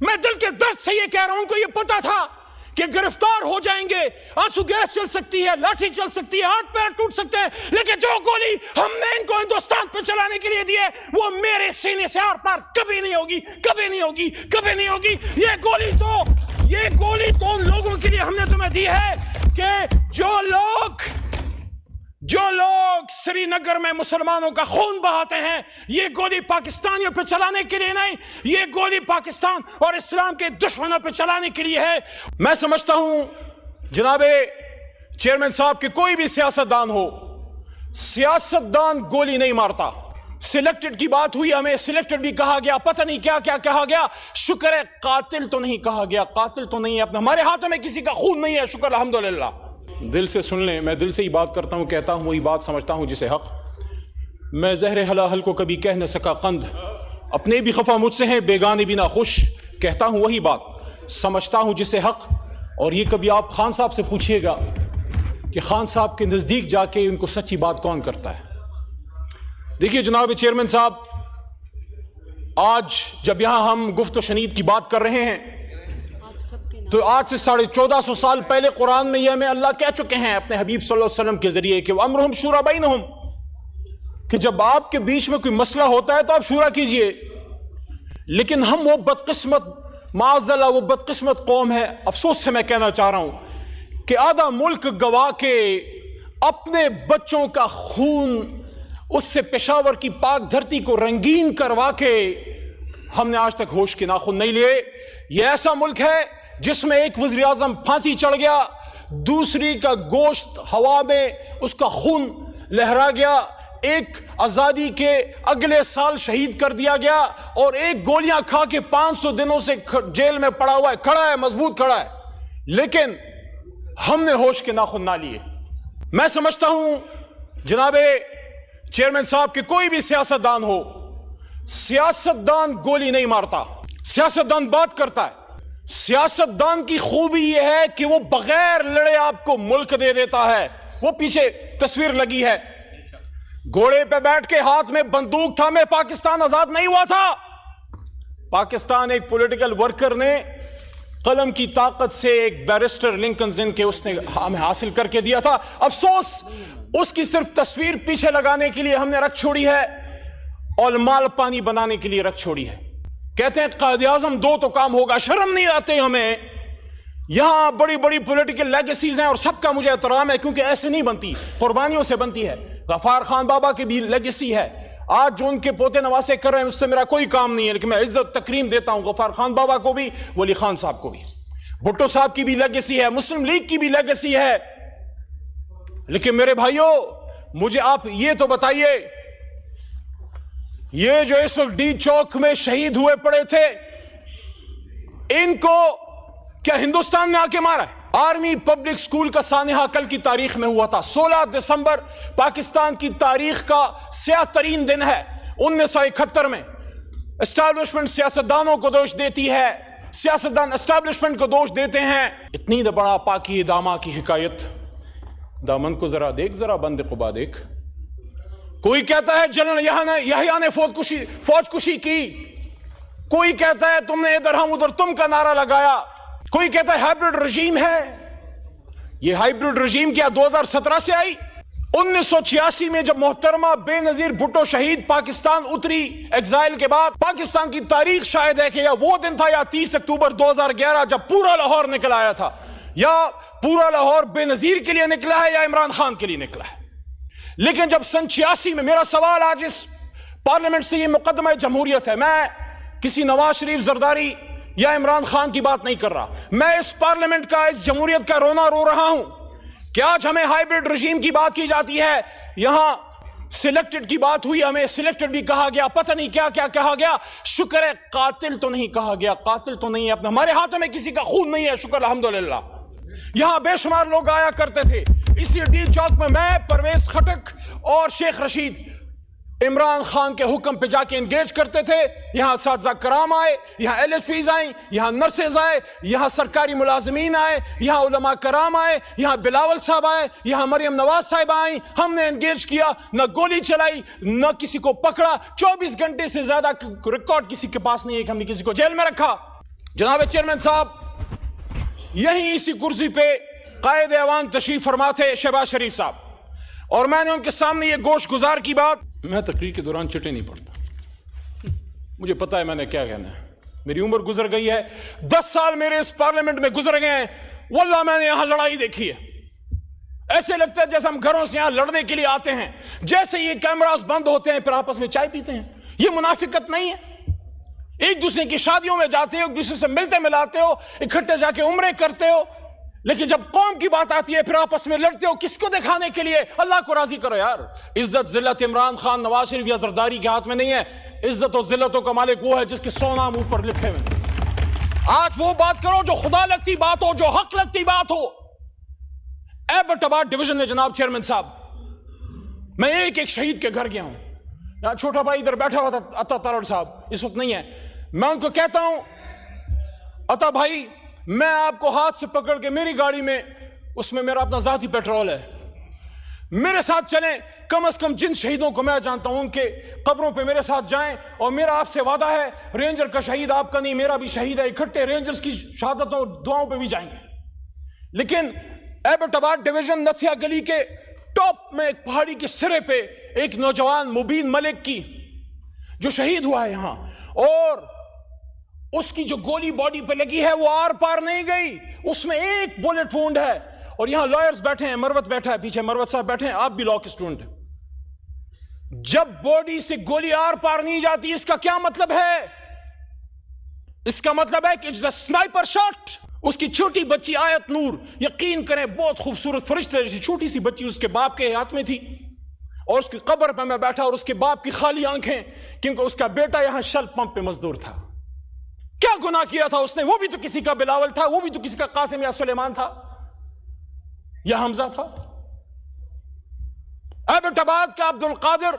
میں دل کے درد سے یہ کہہ رہا ہوں، ان کو یہ پتا تھا کہ گرفتار ہو جائیں گے، آنسو گیس چل سکتی ہے، لاٹھی چل سکتی ہے، ہاتھ پیر ٹوٹ سکتے ہیں، لیکن جو گولی ہم نے ان کو ہندوستان پہ چلانے کے لیے دی ہے وہ میرے سینے سے آر پار کبھی نہیں ہوگی، کبھی نہیں ہوگی، کبھی نہیں ہوگی۔ یہ گولی تو ان لوگوں کے لیے ہم نے تمہیں دی ہے کہ جو لوگ سری نگر میں مسلمانوں کا خون بہاتے ہیں، یہ گولی پاکستانیوں پہ چلانے کے لیے نہیں، یہ گولی پاکستان اور اسلام کے دشمنوں پہ چلانے کے لیے ہے۔ میں سمجھتا ہوں جناب چیئرمین صاحب کہ کوئی بھی سیاستدان ہو، سیاستدان گولی نہیں مارتا۔ سلیکٹڈ کی بات ہوئی، ہمیں سلیکٹڈ بھی کہا گیا، پتہ نہیں کیا کیا کہا گیا، شکر ہے قاتل تو نہیں کہا گیا، قاتل تو نہیں ہے، ہمارے ہاتھوں میں کسی کا خون نہیں ہے، شکر الحمدللہ۔ دل سے سن لیں، میں دل سے ہی بات کرتا ہوں، کہتا ہوں وہی بات، سمجھتا ہوں جسے حق۔ میں زہر حلاحل کو کبھی کہہ نہ سکا قند، اپنے بھی خفا مجھ سے ہیں، بیگانے بھی نہ خوش، کہتا ہوں وہی بات، سمجھتا ہوں جسے حق۔ اور یہ کبھی آپ خان صاحب سے پوچھئے گا کہ خان صاحب کے نزدیک جا کے ان کو سچی بات کون کرتا ہے۔ دیکھیے جناب چیئرمین صاحب، آج جب یہاں ہم گفت و شنید کی بات کر رہے ہیں تو آج سے 1450 سال پہلے قرآن میں یہ ہمیں اللہ کہہ چکے ہیں اپنے حبیب صلی اللہ علیہ وسلم کے ذریعے کہ وَأَمْرُهُمْ شُورَى بَيْنَهُمْ، کہ جب آپ کے بیچ میں کوئی مسئلہ ہوتا ہے تو آپ شورا کیجئے۔ لیکن ہم وہ بدقسمت، معاذ اللہ وہ بدقسمت قوم ہے، افسوس سے میں کہنا چاہ رہا ہوں کہ آدھا ملک گوا کے اپنے بچوں کا خون اس سے پشاور کی پاک دھرتی کو رنگین کروا کے ہم نے آج تک ہوش کے ناخن نہیں لیے۔ یہ ایسا ملک ہے جس میں ایک وزیر اعظم پھانسی چڑھ گیا، دوسری کا گوشت ہوا میں اس کا خون لہرا گیا، ایک آزادی کے اگلے سال شہید کر دیا گیا، اور ایک گولیاں کھا کے 500 دنوں سے جیل میں پڑا ہوا ہے، کھڑا ہے، مضبوط کھڑا ہے، لیکن ہم نے ہوش کے ناخن نہ لیے۔ میں سمجھتا ہوں جناب چیئرمین صاحب کہ کوئی بھی سیاستدان ہو، سیاستدان گولی نہیں مارتا، سیاستدان بات کرتا ہے۔ سیاستدان کی خوبی یہ ہے کہ وہ بغیر لڑے آپ کو ملک دے دیتا ہے۔ وہ پیچھے تصویر لگی ہے، گھوڑے پہ بیٹھ کے ہاتھ میں بندوق تھامے پاکستان آزاد نہیں ہوا تھا۔ پاکستان ایک پولیٹیکل ورکر نے قلم کی طاقت سے ایک بیرسٹر لنکن زن کے اس نے ہمیں حاصل کر کے دیا تھا۔ افسوس اس کی صرف تصویر پیچھے لگانے کے لیے ہم نے رکھ چھوڑی ہے اور مال پانی بنانے کے لیے رکھ چھوڑی ہے۔ کہتے ہیں قائد اعظم دو تو کام ہوگا، شرم نہیں آتے ہمیں؟ یہاں بڑی بڑی پولیٹیکل لیگیسیز ہیں اور سب کا مجھے احترام ہے، کیونکہ ایسے نہیں بنتی، قربانیوں سے بنتی ہے۔ غفار خان بابا کی بھی لیگیسی ہے، آج جو ان کے پوتے نواسے کر رہے ہیں اس سے میرا کوئی کام نہیں ہے، لیکن میں عزت تکریم دیتا ہوں غفار خان بابا کو بھی، ولی خان صاحب کو بھی۔ بھٹو صاحب کی بھی لیگیسی ہے، مسلم لیگ کی بھی لیگیسی ہے۔ لیکن میرے بھائیوں، مجھے آپ یہ تو بتائیے، یہ جو اس وقت ڈی چوک میں شہید ہوئے پڑے تھے، ان کو کیا ہندوستان میں آ کے مارا ہے؟ آرمی پبلک سکول کا سانحہ کل کی تاریخ میں ہوا تھا۔ 16 دسمبر پاکستان کی تاریخ کا سیاہ ترین دن ہے۔ 1971 میں اسٹیبلشمنٹ سیاستدانوں کو دوش دیتی ہے، سیاستدان اسٹیبلشمنٹ کو دوش دیتے ہیں۔ اتنی بڑا پاکی داما کی حکایت، دامن کو ذرا دیکھ، ذرا بند قبا دیکھ۔ کوئی کہتا ہے جنرل یحییٰ نے فوج کشی کی، کوئی کہتا ہے تم نے ادھر ہم ادھر تم کا نعرہ لگایا، کوئی کہتا ہے ہائبرڈ رجیم ہے۔ یہ ہائبرڈ رجیم کیا 2017 سے آئی؟ 1986 میں جب محترمہ بے نظیر بھٹو شہید پاکستان اتری ایگزائل کے بعد، پاکستان کی تاریخ شاید ہے کہ یا وہ دن تھا یا 30 اکتوبر 2011 جب پورا لاہور نکل آیا تھا، یا پورا لاہور بے نظیر کے لیے نکلا ہے یا عمران خان کے لیے نکلا ہے۔ لیکن جب سن 86 میں، میرا سوال آج اس پارلیمنٹ سے یہ مقدمہ جمہوریت ہے، میں کسی نواز شریف زرداری یا عمران خان کی بات نہیں کر رہا، میں اس پارلیمنٹ کا، اس جمہوریت کا رونا رو رہا ہوں کہ آج ہمیں ہائبرڈ رجیم کی بات کی جاتی ہے، یہاں سلیکٹڈ کی بات ہوئی، ہمیں سلیکٹڈ بھی کہا گیا، پتہ نہیں کیا کیا کہا گیا، شکر ہے قاتل تو نہیں کہا گیا، قاتل تو نہیں ہے، ہمارے ہاتھوں میں کسی کا خون نہیں ہے، شکر الحمدللہ۔ یہاں بے شمار لوگ آیا کرتے تھے، اسی ڈی چوک میں پرویز خٹک اور شیخ رشید عمران خان کے حکم پہ جا کے انگیج کرتے تھے۔ یہاں اساتذہ کرام آئے، یہاں ایل ایچ ویز آئیں، یہاں نرسز آئے، یہاں سرکاری ملازمین آئے، یہاں علماء کرام آئے، یہاں بلاول صاحب آئے، یہاں مریم نواز صاحب آئیں، ہم نے انگیج کیا، نہ گولی چلائی، نہ کسی کو پکڑا، 24 گھنٹے سے زیادہ ریکارڈ کسی کے پاس نہیں ہے کہ ہم نے کسی کو جیل میں رکھا۔ جناب چیئرمین صاحب یہیں اسی کرسی پہ قائد ایوان تشریف فرما تھے شہباز شریف صاحب, اور میں نے ان کے سامنے یہ گوشت گزار کی بات, میں تقریر کے دوران چٹے نہیں پڑتا, مجھے پتا ہے میں نے کیا کہنا ہے, میری عمر گزر گئی ہے, 10 سال میرے اس پارلیمنٹ میں گزر گئے ہیں, واللہ میں نے یہاں لڑائی دیکھی ہے, ایسے لگتا ہے جیسے ہم گھروں سے یہاں لڑنے کے لیے آتے ہیں, جیسے یہ کیمراز بند ہوتے ہیں پھر آپس میں چائے پیتے ہیں. یہ منافقت نہیں ہے, ایک دوسرے کی شادیوں میں جاتے ہو, ایک دوسرے سے ملتے ملاتے ہو, اکٹھے جا کے عمرے کرتے ہو, لیکن جب قوم کی بات آتی ہے پھر آپس میں لڑتے ہو, کس کو دکھانے کے لیے؟ اللہ کو راضی کرو یار. عزت ذلت عمران خان, نواز شریف یا زرداری کے ہاتھ میں نہیں ہے, عزت و ذلتوں کا مالک وہ ہے جس کے 100 نام اوپر لکھے ہوئے. آج وہ بات کرو جو خدا لگتی بات ہو, جو حق لگتی بات ہو. ایبٹ آباد ڈویژن میں جناب چیئرمین صاحب, میں ایک شہید کے گھر گیا ہوں, یہاں چھوٹا بھائی ادھر بیٹھا ہوا تھا, عطا تارڑ صاحب اس وقت نہیں ہے, میں ان کو کہتا ہوں عطا بھائی میں آپ کو ہاتھ سے پکڑ کے میری گاڑی میں, اس میں میرا اپنا ذاتی پیٹرول ہے, میرے ساتھ چلیں, کم از کم جن شہیدوں کو میں جانتا ہوں ان کے قبروں پہ میرے ساتھ جائیں, اور میرا آپ سے وعدہ ہے رینجر کا شہید آپ کا نہیں میرا بھی شہید ہے, اکٹھے رینجرز کی شہادتوں دعاؤں پہ بھی جائیں گے. لیکن ایبٹ آباد ڈویژن نتھیا گلی کے ٹاپ میں ایک پہاڑی کے سرے پہ ایک نوجوان مبین ملک کی جو شہید ہوا ہے یہاں, اور اس کی جو گولی باڈی پہ لگی ہے وہ آر پار نہیں گئی, اس میں ایک بولٹ وونڈ ہے, اور یہاں لائرز بیٹھے ہیں, مروت بیٹھا ہے پیچھے, مروت صاحب بیٹھے ہیں, آپ بھی لاء کے اسٹوڈنٹ ہیں. جب باڈی سے گولی آر پار نہیں جاتی اس کا کیا مطلب ہے؟ اس کا مطلب ہے کہ اٹس اے سنائپر شاٹ. اس کی چھوٹی بچی آیت نور, یقین کریں بہت خوبصورت فرشتے جیسی چھوٹی سی بچی اس کے باپ کے ہاتھ میں تھی, اور اس کی قبر پہ میں بیٹھا, اور اس کے باپ کی خالی آنکھیں کیونکہ اس کا بیٹا یہاں شل پمپ پہ مزدور تھا. کیا گناہ کیا تھا اس نے؟ وہ بھی تو کسی کا بلاول تھا, وہ بھی تو کسی کا قاسم یا سلیمان تھا یا حمزہ تھا. ایبٹ آباد کا عبد القادر,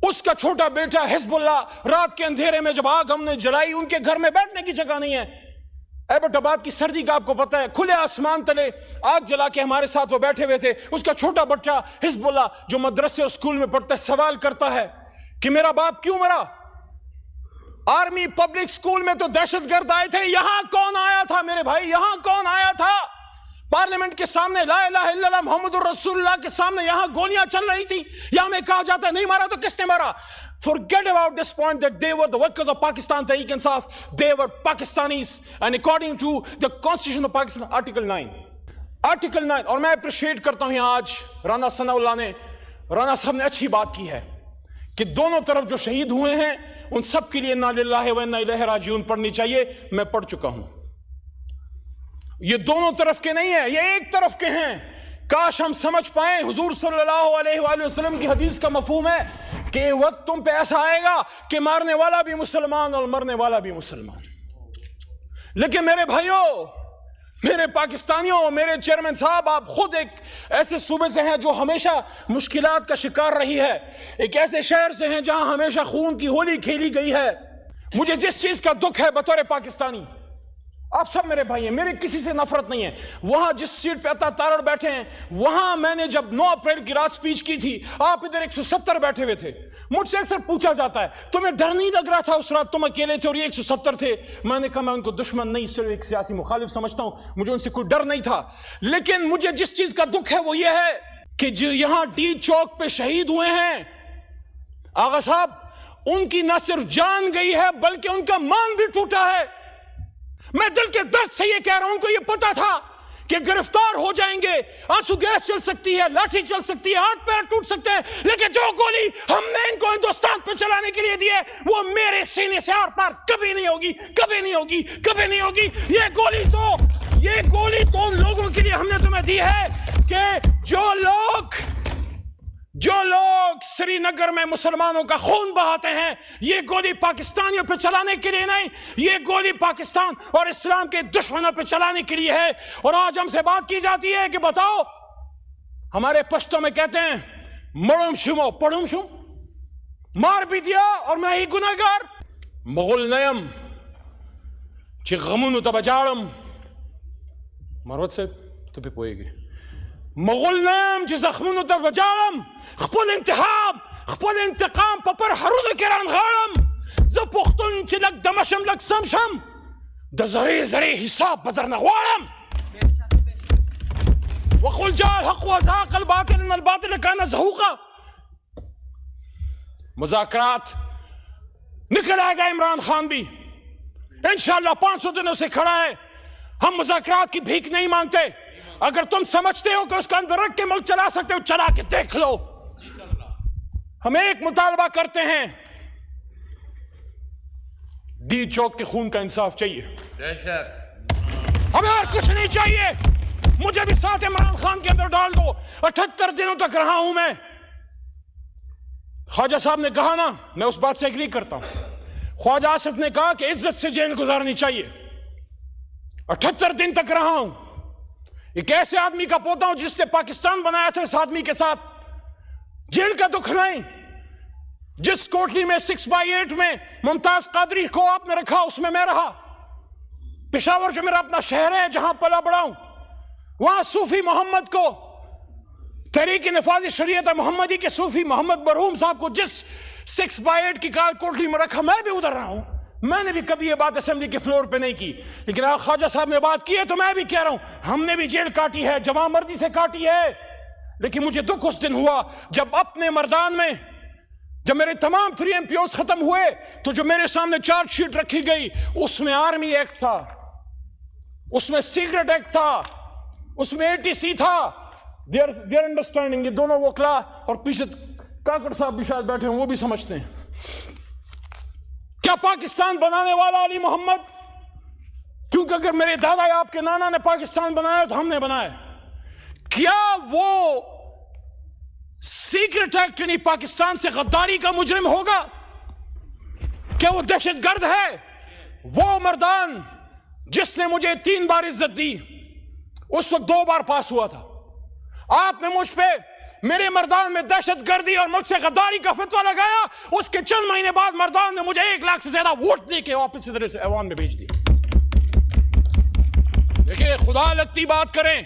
اس کا چھوٹا بیٹا حزب اللہ, رات کے اندھیرے میں جب آگ ہم نے جلائی, ان کے گھر میں بیٹھنے کی جگہ نہیں ہے. ایبٹ آباد کی سردی کا آپ کو پتا ہے, کھلے آسمان تلے آگ جلا کے ہمارے ساتھ وہ بیٹھے ہوئے تھے. اس کا چھوٹا بچہ حزب اللہ جو مدرسے اور اسکول میں پڑھتا ہے سوال کرتا ہے کہ میرا باپ کیوں مرا؟ آرمی پبلک اسکول میں تو دہشت گرد آئے تھے, یہاں کون آیا تھا میرے بھائی؟ یہاں کون آیا تھا؟ پارلیمنٹ کے سامنے لا الہ الا اللہ محمد الرسول اللہ کے سامنے یہاں گولیاں چل رہی تھی, یہاں میں کہا جاتا ہے نہیں مارا تو کس نے مارا؟ Forget about this point that they were the workers of Pakistan Tehreek Insaf, they were Pakistanis, and according to the Constitution of Pakistan, Article 9. اور میں اپریشیٹ کرتا ہوں یہاں آج رانا ثناء اللہ نے, رانا صاحب نے اچھی بات کی ہے کہ دونوں طرف جو شہید ہوئے ہیں ان سب کے لیے انا للہ و انا الیہ راجعون پڑھنی چاہیے. میں پڑھ چکا ہوں, یہ دونوں طرف کے نہیں ہیں, یہ ایک طرف کے ہیں. کاش ہم سمجھ پائیں, حضور صلی اللہ علیہ وآلہ وسلم کی حدیث کا مفہوم ہے کہ وقت تم پہ ایسا آئے گا کہ مارنے والا بھی مسلمان اور مرنے والا بھی مسلمان. لیکن میرے بھائیوں, میرے پاکستانیوں, میرے چیئرمین صاحب, آپ خود ایک ایسے صوبے سے ہیں جو ہمیشہ مشکلات کا شکار رہی ہے, ایک ایسے شہر سے ہیں جہاں ہمیشہ خون کی ہولی کھیلی گئی ہے. مجھے جس چیز کا دکھ ہے بطور پاکستانی, آپ سب میرے بھائی ہیں, میرے کسی سے نفرت نہیں ہے. وہاں جس سیٹ پہ عطا تارڑ بیٹھے ہیں, وہاں میں نے جب 9 اپریل کی رات سپیچ کی تھی, آپ ادھر 170 بیٹھے ہوئے تھے. مجھ سے اکثر پوچھا جاتا ہے تمہیں ڈر نہیں لگ رہا تھا اس رات, تم اکیلے تھے اور یہ 170 تھے؟ میں نے کہا میں ان کو دشمن نہیں, صرف ایک سیاسی مخالف سمجھتا ہوں, مجھے ان سے کوئی ڈر نہیں تھا. لیکن مجھے جس چیز کا دکھ ہے وہ یہ ہے کہ جو یہاں ڈی چوک پہ شہید ہوئے ہیں آغا صاحب, ان کی نہ صرف جان گئی ہے بلکہ ان کا مان بھی ٹوٹا ہے. میں دل کے درد سے یہ کہہ رہا ہوں, ان کو یہ پتا تھا کہ گرفتار ہو جائیں گے, آنسو گیس چل سکتی ہے, لاٹھی چل سکتی ہے, ہاتھ پیر ٹوٹ سکتے ہیں, لیکن جو گولی ہم نے ان کو ہندوستان پہ چلانے کے لیے دی ہے وہ میرے سینے سے آر پار کبھی نہیں ہوگی, کبھی نہیں ہوگی, کبھی نہیں ہوگی. یہ گولی تو ان لوگوں کے لیے ہم نے تمہیں دی ہے کہ جو لوگ سری نگر میں مسلمانوں کا خون بہاتے ہیں, یہ گولی پاکستانیوں پہ چلانے کے لیے نہیں, یہ گولی پاکستان اور اسلام کے دشمنوں پہ چلانے کے لیے ہے. اور آج ہم سے بات کی جاتی ہے کہ بتاؤ, ہمارے پشتوں میں کہتے ہیں مڑم شمو پڑھم شم, مار بھی دیا اور میں ہی گناہگار. مغل نیم چی غمونو تا بجارم, مروت سے تو پہ پوئے گے, مغل نیم چی زخمونو تا بجارم, خپل انتقام پپر حرود کران غارم, ز پختون چی لگ دمشم لگ سمشم, د زری زری حساب بدرنه غواړم. وقل جاء الحق وزهق الباطل ان الباطل كان زهوقا. مذاکرات نکل آئے گا عمران خان بھی انشاءاللہ 500 دنوں سے کھڑا ہے. ہم مذاکرات کی بھیک نہیں مانگتے. اگر تم سمجھتے ہو کہ اس کا اندر رکھ کے ملک چلا سکتے ہو چلا کے دیکھ لو. ہم ایک مطالبہ کرتے ہیں, دی چوک کے خون کا انصاف چاہیے, ہمیں اور کچھ نہیں چاہیے. مجھے بھی ساتھ عمران خان کے اندر ڈال دو. 78 دنوں تک رہا ہوں میں. خواجہ صاحب نے کہا نا, میں اس بات سے ایگری کرتا ہوں. خواجہ آصف نے کہا کہ عزت سے جیل گزارنی چاہیے. 78 دن تک رہا ہوں. ایک ایسے آدمی کا پوتا ہوں جس نے پاکستان بنایا تھا. اس آدمی کے ساتھ جیل کا دکھ نہیں. جس کوٹلی میں 6/8 میں ممتاز قادری کو آپ نے رکھا اس میں رہا. پشاور جو میرا اپنا شہر ہے جہاں پلا بڑا ہوں, وہاں صوفی محمد کو تحریک نفاذ شریعت محمدی کے صوفی محمد برہوم صاحب کو جس 6/8 کی کوٹلی میں رکھا, میں بھی ادھر رہا ہوں. میں نے بھی کبھی یہ بات اسمبلی کے فلور پہ نہیں کی, لیکن خواجہ صاحب نے بات کی ہے تو میں بھی کہہ رہا ہوں ہم نے بھی جیل کاٹی ہے, جوان مردی سے کاٹی ہے. لیکن مجھے دکھ اس دن ہوا جب اپنے مردان میں جب میرے تمام فری ایم پی اوز ختم ہوئے تو جو میرے سامنے چارج شیٹ رکھی گئی اس میں آرمی ایکٹ تھا, اس میں سیکرٹ ایکٹ تھا, اس میں ATC تھا. دیئر انڈرسٹینڈنگ, یہ دونوں وکلا اور پیچھے کاکڑ صاحب بھی شاید بیٹھے ہیں وہ بھی سمجھتے ہیں. کیا پاکستان بنانے والا علی محمد, کیونکہ اگر میرے دادا یا آپ کے نانا نے پاکستان بنایا تو ہم نے بنایا, کیا وہ سیکرٹ ایکٹ یعنی پاکستان سے غداری کا مجرم ہوگا؟ کیا وہ دہشت گرد ہے؟ وہ مردان جس نے مجھے 3 بار عزت دی اس وقت 2 بار پاس ہوا تھا. آپ نے مجھ پہ میرے مردان میں دہشت گردی اور ملک سے غداری کا فتویٰ لگایا, اس کے چند مہینے بعد مردان نے مجھے 1 لاکھ سے زیادہ ووٹ دے کے واپس ادھر سے ایوان میں بھیج دیا. دیکھیں خدا لگتی بات کریں,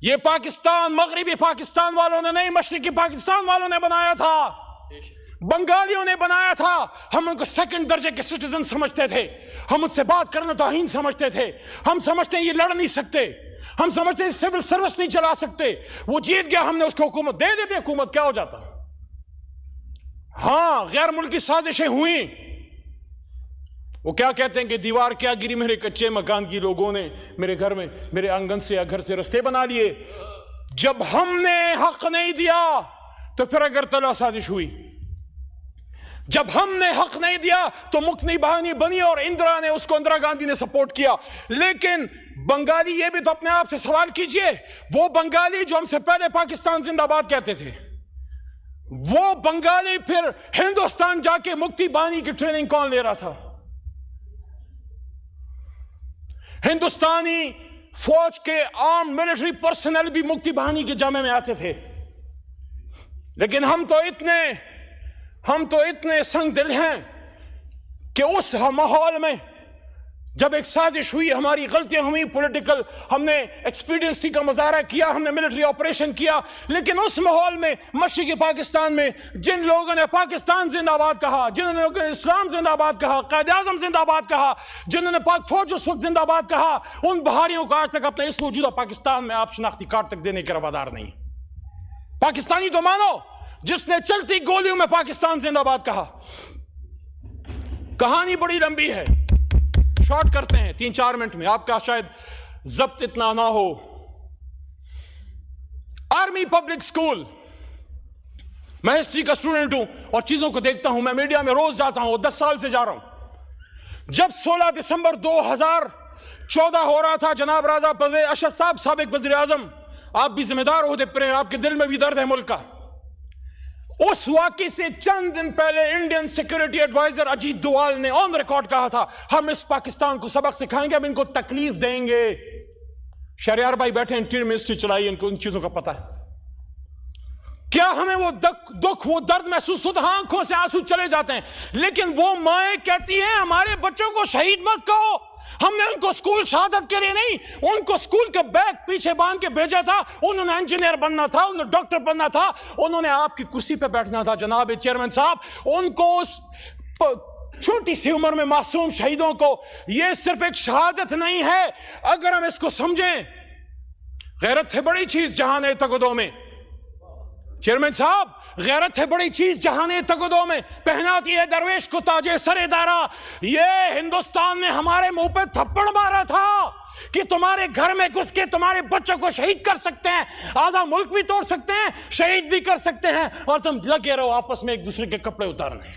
یہ پاکستان مغربی پاکستان والوں نے نہیں, مشرقی پاکستان والوں نے بنایا تھا, بنگالیوں نے بنایا تھا. ہم ان کو 2nd درجے کے سٹیزن سمجھتے تھے, ہم ان سے بات کرنا توہین سمجھتے تھے. ہم سمجھتے ہیں یہ لڑ نہیں سکتے, ہم سمجھتے ہیں سول سروس نہیں چلا سکتے. وہ جیت گیا, ہم نے اس کو حکومت دے دیتے, حکومت کیا ہو جاتا. ہاں غیر ملکی سازشیں ہوئیں. وہ کیا کہتے ہیں کہ دیوار کیا گری, میرے کچے مکان کی لوگوں نے میرے گھر میں میرے آنگن سے یا گھر سے رستے بنا لیے. جب ہم نے حق نہیں دیا تو پھر اگر تلا سازش ہوئی. جب ہم نے حق نہیں دیا تو مکنی بہانی بنی اور اندرا نے اس کو, اندرا گاندھی نے سپورٹ کیا. لیکن بنگالی یہ بھی تو اپنے آپ سے سوال کیجئے, وہ بنگالی جو ہم سے پہلے پاکستان زندہ باد کہتے تھے, وہ بنگالی پھر ہندوستان جا کے مکتی بانی کی ٹریننگ کون لے رہا تھا؟ ہندوستانی فوج کے آرم ملٹری پرسنل بھی مکتی بہانی کے جامع میں آتے تھے. لیکن ہم تو اتنے سنگ دل ہیں کہ اس ماحول میں جب ایک سازش ہوئی, ہماری غلطیاں ہوئی پولیٹیکل, ہم نے ایکسپیڈینسی کا مظاہرہ کیا, ہم نے ملٹری آپریشن کیا, لیکن اس ماحول میں مشرقی پاکستان میں جن لوگوں نے پاکستان زندہ باد کہا, جن لوگوں نے اسلام زندہ باد کہا, قائد اعظم زندہ باد کہا, جنہوں نے پاک فوج اس وقت زندہ باد کہا, ان بہاریوں کو آج تک اپنے اس موجودہ پاکستان میں آپ شناختی کارڈ تک دینے کے روادار نہیں. پاکستانی تو مانو جس نے چلتی گولیوں میں پاکستان زندہ باد کہا. کہانی بڑی لمبی ہے, شارٹ کرتے ہیں 3-4 منٹ میں, آپ کا شاید ضبط اتنا نہ ہو. آرمی پبلک سکول, میں ہسٹری کا اسٹوڈنٹ ہوں اور چیزوں کو دیکھتا ہوں, میں میڈیا میں روز جاتا ہوں, 10 سال سے جا رہا ہوں. جب 16 دسمبر 2014 ہو رہا تھا, جناب راجہ پرویز اشرف صاحب سابق وزیر اعظم, آپ بھی ذمہ دار عہدے پر ہیں, آپ کے دل میں بھی درد ہے ملک کا. اس واقعے سے چند دن پہلے انڈین سیکورٹی ایڈوائزر اجیت دوال نے آن ریکارڈ کہا تھا ہم اس پاکستان کو سبق سکھائیں گے, ہم ان کو تکلیف دیں گے. شہریار بھائی بیٹھے انٹیریئر منسٹری چلائی, ان کو ان چیزوں کا پتہ ہے. کیا ہمیں وہ دکھ وہ درد محسوس ہوتا؟ ہاں آنکھوں سے آنسو چلے جاتے ہیں, لیکن وہ مائیں کہتی ہیں ہمارے بچوں کو شہید مت کہو. ہم نے ان کو سکول شہادت کے لیے نہیں, ان کو سکول کے بیگ پیچھے باندھ کے بھیجا تھا. انہوں نے انجینئر بننا تھا, انہوں نے ڈاکٹر بننا تھا, انہوں نے آپ کی کرسی پہ بیٹھنا تھا. جناب چیئرمین صاحب, ان کو اس چھوٹی سی عمر میں معصوم شہیدوں کو، یہ صرف ایک شہادت نہیں ہے. اگر ہم اس کو سمجھیں، غیرت ہے بڑی چیز جہان تگدو میں. چیئرمین صاحب، غیرت ہے بڑی چیز جہان تگدو میں، پہناتی ہے درویش کو تاج سر دارا. یہ ہندوستان نے ہمارے منہ پہ تھپڑ مارا تھا کہ تمہارے گھر میں گھس کے تمہارے بچوں کو شہید کر سکتے ہیں، آدھا ملک بھی توڑ سکتے ہیں، شہید بھی کر سکتے ہیں، اور تم لگے رہو آپس میں ایک دوسرے کے کپڑے اتارنے.